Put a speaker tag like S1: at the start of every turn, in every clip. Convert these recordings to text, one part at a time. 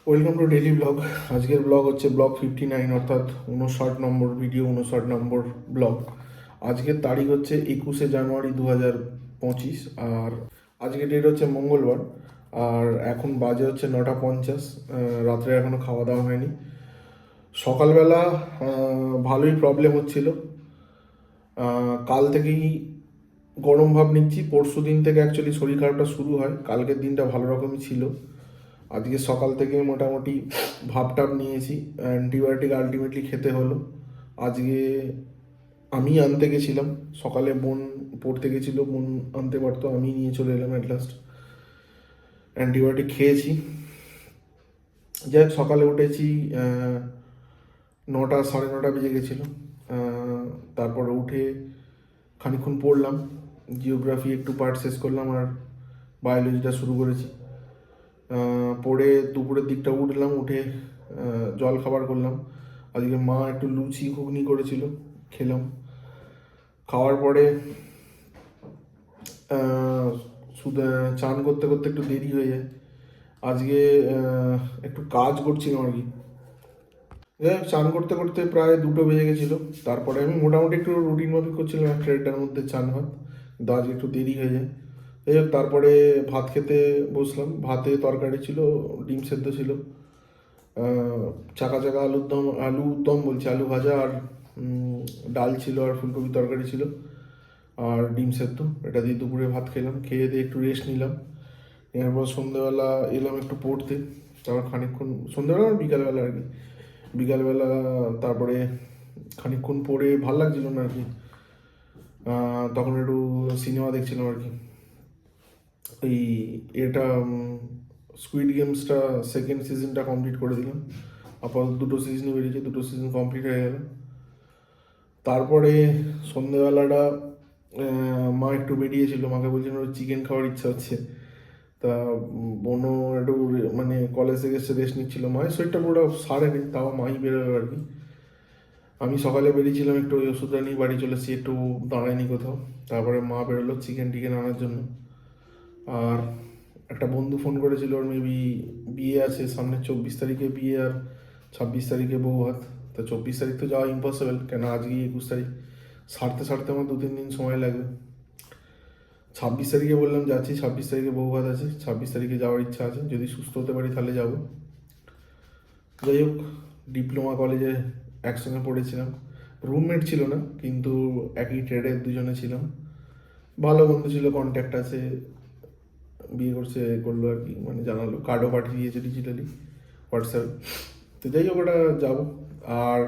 S1: Welcome to daily blog. আজকের blog হচ্ছে blog 59, অর্থাৎ 59 নম্বর ভিডিও, 59 নম্বর ব্লগ। আজকের তারিখ হচ্ছে 21শে জানুয়ারি 2025, আর আজকের ডেট হচ্ছে মঙ্গলবার। আর এখন বাজে হচ্ছে 9টা 50। রাত্রে এখনও খাওয়া দাওয়া হয়নি। সকালবেলা ভালোই প্রবলেম হচ্ছিল। কাল থেকেই গরম ভাব নিচ্ছি। পরশু দিন থেকে অ্যাকচুয়ালি শরীর খারাপটা শুরু হয়। কালকের দিনটা ভালো রকমই ছিল। আজকে সকাল থেকে মোটামুটি ভাবটাপ নিয়েছি। অ্যান্টিবায়োটিক আলটিমেটলি খেতে হলো। আজকে আমি আনতে গেছিলাম, সকালে বোন পড়তে গেছিলো, বোন আনতে পারতো, আমি নিয়ে চলে এলাম অ্যাট লাস্ট। অ্যান্টিবায়োটিক খেয়েছি। যাই হোক, সকালে উঠেছি 9টা 9:30 বেজে গেছিলো। তারপরে উঠে খানিকক্ষণ পড়লাম, জিওগ্রাফি একটু পার্ট শেষ করলাম, আর বায়োলজিটা শুরু করেছি। পরে দুপুরের দিকটা উঠলাম, উঠে জল খাবার করলাম। আজকে মা একটু লুচি ঘুগনি করেছিল, খেলাম। খাওয়ার পরে শুধু চান করতে করতে একটু দেরি হয়ে যায়। আজকে একটু কাজ করছিলাম আর কি। যাই হোক, চান করতে করতে প্রায় 2টো বেজে গেছিলো। তারপরে আমি মোটামুটি একটু রুটিন মাফিক করছিলাম, একটা 1টার মধ্যে চান ভাত, কিন্তু আজকে একটু দেরি হয়ে যায়। যাই হোক, তারপরে ভাত খেতে বসলাম। ভাতে তরকারি ছিল, ডিম সেদ্ধ ছিল, চাকা চাকা আলুর দম বলছি, আলু ভাজা, আর ডাল ছিল, আর ফুলকপি তরকারি ছিল, আর ডিম সেদ্ধ। এটা দিয়ে দুপুরে ভাত খেলাম। খেয়ে দিয়ে একটু রেস্ট নিলাম। এরপর সন্ধ্যেবেলা এলাম একটু পড়তে। তারপর খানিকক্ষণ, সন্ধ্যেবেলা আর বিকালবেলা আর কি, বিকালবেলা তারপরে খানিকক্ষণ পড়ে ভাল লাগছিল না আর কি। তখন একটু সিনেমা দেখছিলাম আর কি। এই এটা স্কুইড গেমসটা সেকেন্ড সিজনটা কমপ্লিট করে দিলাম। আপাতত 2টো সিজনই বেরিয়েছে, 2টো সিজন কমপ্লিট হয়ে গেল। তারপরে সন্ধেবেলাটা মা একটু বেরিয়েছিল, মাকে বলছিল চিকেন খাওয়ার ইচ্ছা হচ্ছে। তা বোনও একটু মানে কলেজ থেকে এসে রেস্ট নিচ্ছিল। মায়ের শরীরটা পুরো সারেনি, তাও মাই বেরোবে আর কি। আমি সকালে বেরিয়েছিলাম একটু, ওই ওষুধটা নিয়ে বাড়ি চলে এসেছি, একটু দাঁড়ায়নি কোথাও। তারপরে মা বেরোলো চিকেন টিকেন আনার জন্য। আর একটা বন্ধু ফোন করেছিল, ওর মেবি বিয়ে আছে সামনে, 24 তারিখে বিয়ে, আর 26 তারিখে বউ ভাত। তা 24 তারিখ তো যাওয়া ইম্পসিবল, কেন আজকে 21 তারিখ, সারতে সারতে আমার 2-3 দিন সময় লাগবে। 26 তারিখে বললাম যাচ্ছি, 26 তারিখে বউ ভাত আছে, 26 তারিখে যাওয়ার ইচ্ছা আছে। যদি সুস্থ হতে পারি তাহলে যাব। যাই হোক, ডিপ্লোমা কলেজে একসঙ্গে পড়েছিলাম। রুমমেট ছিল না, কিন্তু একই ট্রেডের দুজনে ছিলাম। ভালো বন্ধু ছিল, কন্ট্যাক্ট আছে। বিয়ে করছে করলো আর কি, মানে জানালো, কার্ডও পাঠিয়ে দিয়েছে ডিজিটালি হোয়াটসঅ্যাপ। তো যাই হোক, ওটা যাবো। আর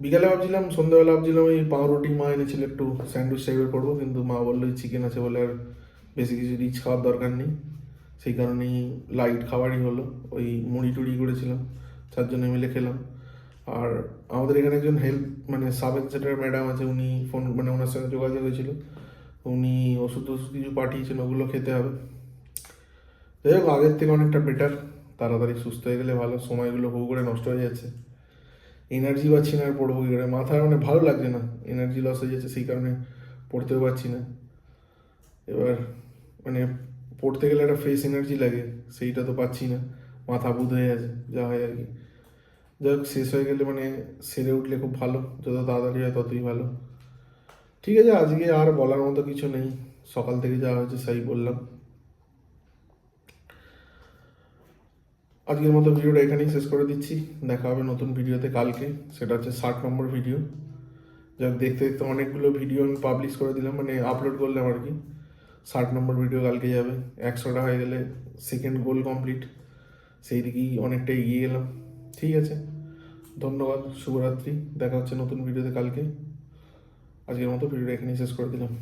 S1: বিকালে ভাবছিলাম, সন্ধ্যাবেলা ভাবছিলাম ওই পাউরুটি মা এনেছিল, একটু স্যান্ডউইচ টাইপের করবো, কিন্তু মা বললো চিকেন আছে বলে আর বেশি কিছু রিচ খাওয়ার দরকার নেই। সেই কারণেই লাইট খাবারই হলো। ওই মুড়ি টুড়ি করেছিলাম, 4 জনে মিলে খেলাম। আর আমাদের এখানে একজন হেল্প মানে সাব ইন্সপেক্টর ম্যাডাম আছে, উনি ফোন মানে ওনার সঙ্গে যোগাযোগ হয়েছিল, উনি ওষুধ টষুধ কিছু পাঠিয়েছেন, ওগুলো খেতে হবে। যাই হোক, আগের থেকে অনেকটা বেটার। তাড়াতাড়ি সুস্থ হয়ে গেলে ভালো। সময়গুলো হু করে নষ্ট হয়ে যাচ্ছে, এনার্জি পাচ্ছি না আর পড়বো কী করে, মাথায় মানে ভালো লাগছে না, এনার্জি লস হয়ে যাচ্ছে, সেই কারণে পড়তেও পারছি না। এবার মানে পড়তে গেলে একটা ফ্রেশ এনার্জি লাগে, সেইটা তো পাচ্ছি না, মাথা বুধ হয়ে আছে, যা হয় আর কি। যাই হোক, শেষ হয়ে গেলে মানে সেরে উঠলে খুব ভালো, যত তাড়াতাড়ি হয় ততই ভালো। ঠিক আছে, আজকে আর বলার মতো কিছু নেই, সকাল থেকে যা হয়েছে তাই বললাম। আজকের মতো ভিডিওটা এখানেই শেষ করে দিচ্ছি। দেখা হবে নতুন ভিডিওতে কালকে, সেটা হচ্ছে 60 নম্বর ভিডিও। যাক, দেখতে দেখতে অনেকগুলো ভিডিও আমি পাবলিশ করে দিলাম, মানে আপলোড করলাম আর কি। 60 নম্বর ভিডিও কালকে যাবে। 100টা হয়ে গেলে সেকেন্ড গোল কমপ্লিট, সেই দিকেই অনেকটা এগিয়ে গেলাম। ঠিক আছে, ধন্যবাদ, শুভরাত্রি। দেখা হচ্ছে নতুন ভিডিওতে কালকে। আজকের মতো ভিডিওটা এখানেই শেষ করে দিলাম।